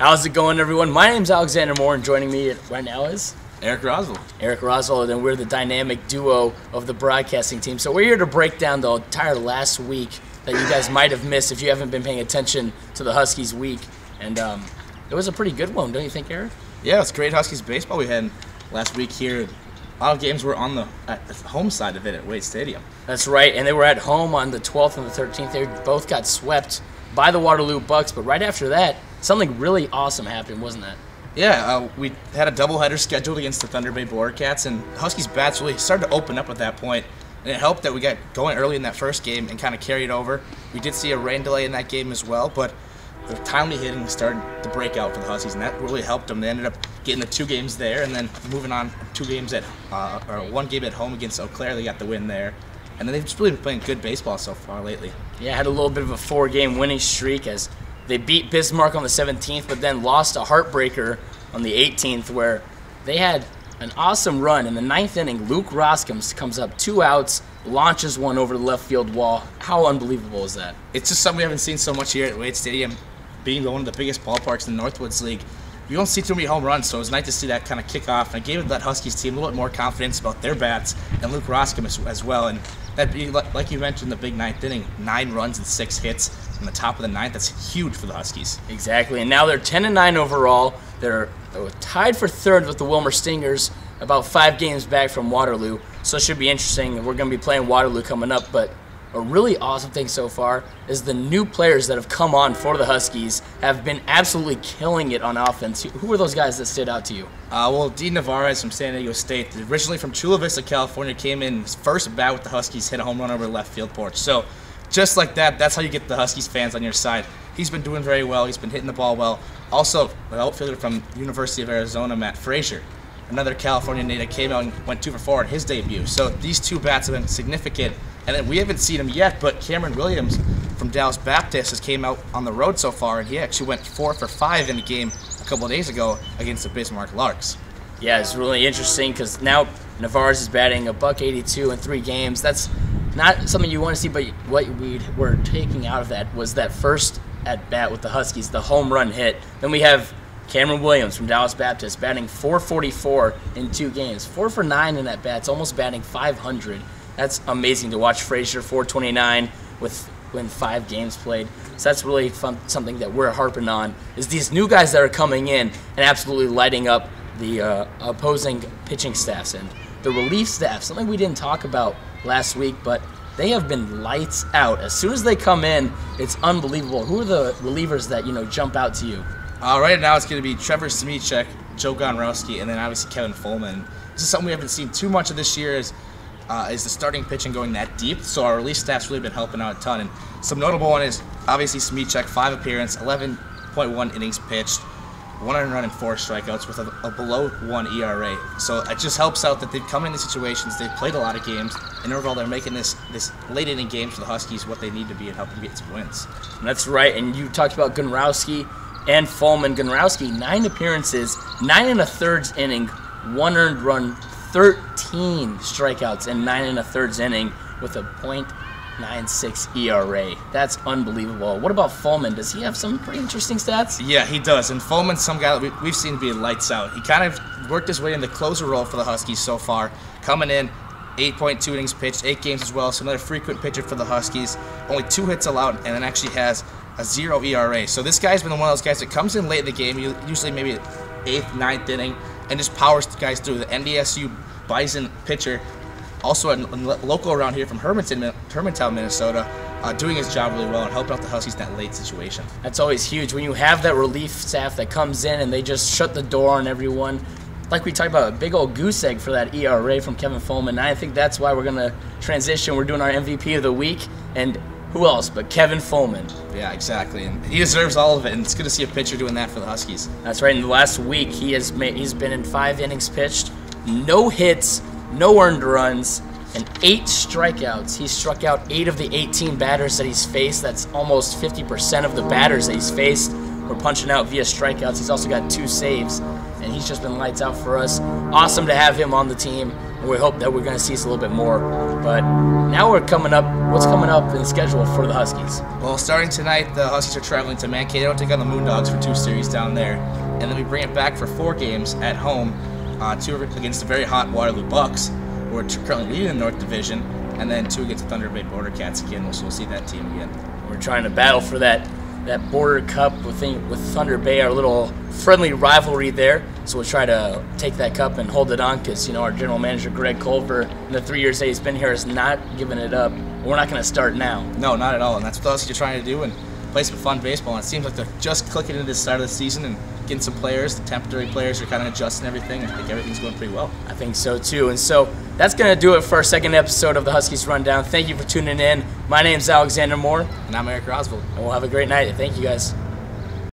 How's it going, everyone? My name's Alexander Moore, and joining me right now is Eric Roswell. Eric Roswell, and we're the dynamic duo of the broadcasting team. So we're here to break down the entire last week that you guys might have missed if you haven't been paying attention to the Huskies week. And it was a pretty good one, don't you think, Eric? Yeah, it's great Huskies baseball we had last week here. A lot of games were at the home side of it at Wade Stadium. That's right, and they were at home on the 12th and the 13th. They both got swept by the Waterloo Bucks, but right after that, something really awesome happened, wasn't that? Yeah, we had a doubleheader scheduled against the Thunder Bay Bordercats, and Huskies bats really started to open up at that point, and it helped that we got going early in that first game and kind of carried over. We did see a rain delay in that game as well, but the timely hitting started to break out for the Huskies, and that really helped them. They ended up getting the 2 games there, and then moving on 2 games or 1 game at home against Eau Claire. They got the win there, and then they've just really been playing good baseball so far lately. Yeah, had a little bit of a 4-game winning streak as they beat Bismarck on the 17th, but then lost a heartbreaker on the 18th, where they had an awesome run. In the 9th inning, Luke Roskams comes up 2 outs, launches one over the left field wall. How unbelievable is that? It's just something we haven't seen so much here at Wade Stadium, being one of the biggest ballparks in the Northwoods League. You don't see too many home runs, so it was nice to see that kind of kick off, and it gave that Huskies team a little bit more confidence about their bats and Luke Roskam as well. And that, like you mentioned, the big 9th inning, 9 runs and 6 hits in the top of the 9th. That's huge for the Huskies. Exactly, and now they're 10-9 overall. They're tied for 3rd with the Wilmer Stingers, about 5 games back from Waterloo, so it should be interesting. We're going to be playing Waterloo coming up, but a really awesome thing so far is the new players that have come on for the Huskies have been absolutely killing it on offense. Who were those guys that stood out to you? Well, Dean Navarez from San Diego State, originally from Chula Vista, California, came in his first bat with the Huskies, hit a home run over the left field porch. So just like that, that's how you get the Huskies fans on your side. He's been doing very well. He's been hitting the ball well. Also, an outfielder from University of Arizona, Matt Frazier, another California native, came out and went 2 for 4 in his debut. So these 2 bats have been significant. And then we haven't seen him yet, but Cameron Williams from Dallas Baptist has came out on the road so far, and he actually went 4 for 5 in a game a couple of days ago against the Bismarck Larks. Yeah, it's really interesting because now Navarez is batting $182 in 3 games. That's not something you want to see, but what we were taking out of that was that first at-bat with the Huskies, the home run hit. Then we have Cameron Williams from Dallas Baptist batting .444 in 2 games. 4 for 9 in that bat. It's almost batting .500. That's amazing to watch. Frazier .429 when 5 games played. So that's really fun. Something that we're harping on is these new guys that are coming in and absolutely lighting up the opposing pitching staffs and the relief staff. Something we didn't talk about last week, but they have been lights out. As soon as they come in, it's unbelievable. Who are the relievers that jump out to you? Right now it's going to be Trevor Smichek, Joe Gonrowski, and then obviously Kevin Fullman. This is something we haven't seen too much of this year. Is the starting pitching going that deep, so our relief staff's really been helping out a ton. And some notable one is obviously Smichek, 5 appearances, 11.1 innings pitched, 1 run and 4 strikeouts with a below 1 ERA. So it just helps out that they've come in these situations, they've played a lot of games, and overall they're making this late inning games for the Huskies what they need to be and helping get some wins. That's right, and you talked about Gonrowski and Fullman. Gonrowski, 9 appearances, 9 1/3 inning, 1 earned run, 13 strikeouts in 9 1/3 inning with a .96 ERA. That's unbelievable. What about Fullman? Does he have some pretty interesting stats? Yeah, he does. And Fullman's some guy that we've seen be lights out. He kind of worked his way in the closer role for the Huskies so far. Coming in, 8.2 innings pitched, 8 games as well. So another frequent pitcher for the Huskies. Only 2 hits allowed, and then actually has a 0 ERA. So this guy's been one of those guys that comes in late in the game, usually maybe 8th, 9th inning, and just powers the guys through. The NDSU Bison pitcher, also a local around here from Hermantown, Minnesota, doing his job really well and helping out the Huskies in that late situation. That's always huge when you have that relief staff that comes in and they just shut the door on everyone. Like we talked about, a big old goose egg for that ERA from Kevin Fullman. And I think that's why we're going to transition. We're doing our MVP of the week, and who else but Kevin Fullman? Yeah, exactly, and he deserves all of it, and it's good to see a pitcher doing that for the Huskies. That's right. In the last week, he's been in 5 innings pitched, no hits, no earned runs, and 8 strikeouts. He struck out 8 of the 18 batters that he's faced. That's almost 50% of the batters that he's faced were punching out via strikeouts. He's also got 2 saves, and he's just been lights out for us. Awesome to have him on the team. and we hope that we're going to see us a little bit more. But now we're coming up. What's coming up in the schedule for the Huskies? Well, starting tonight, the Huskies are traveling to Mankato to take on the Moondogs for 2 series down there, and then we bring it back for 4 games at home, 2 against the very hot Waterloo Bucks, who are currently leading the North Division, and then 2 against the Thunder Bay Border Cats again. So we'll see that team again. We're trying to battle for that Border Cup with Thunder Bay, our little friendly rivalry there. So we'll try to take that cup and hold it on, because our general manager Greg Culver, in the 3 years that he's been here, has not given it up. We're not going to start now. No, not at all, and that's what the Huskies are trying to do and play some fun baseball. And it seems like they're just clicking into the start of the season and getting some players. The temporary players are kind of adjusting everything, and I think everything's going pretty well. I think so too. And so that's going to do it for our second episode of the Huskies Rundown. Thank you for tuning in. My name's Alexander Moore. And I'm Eric Roswell. And we'll have a great night. Thank you guys.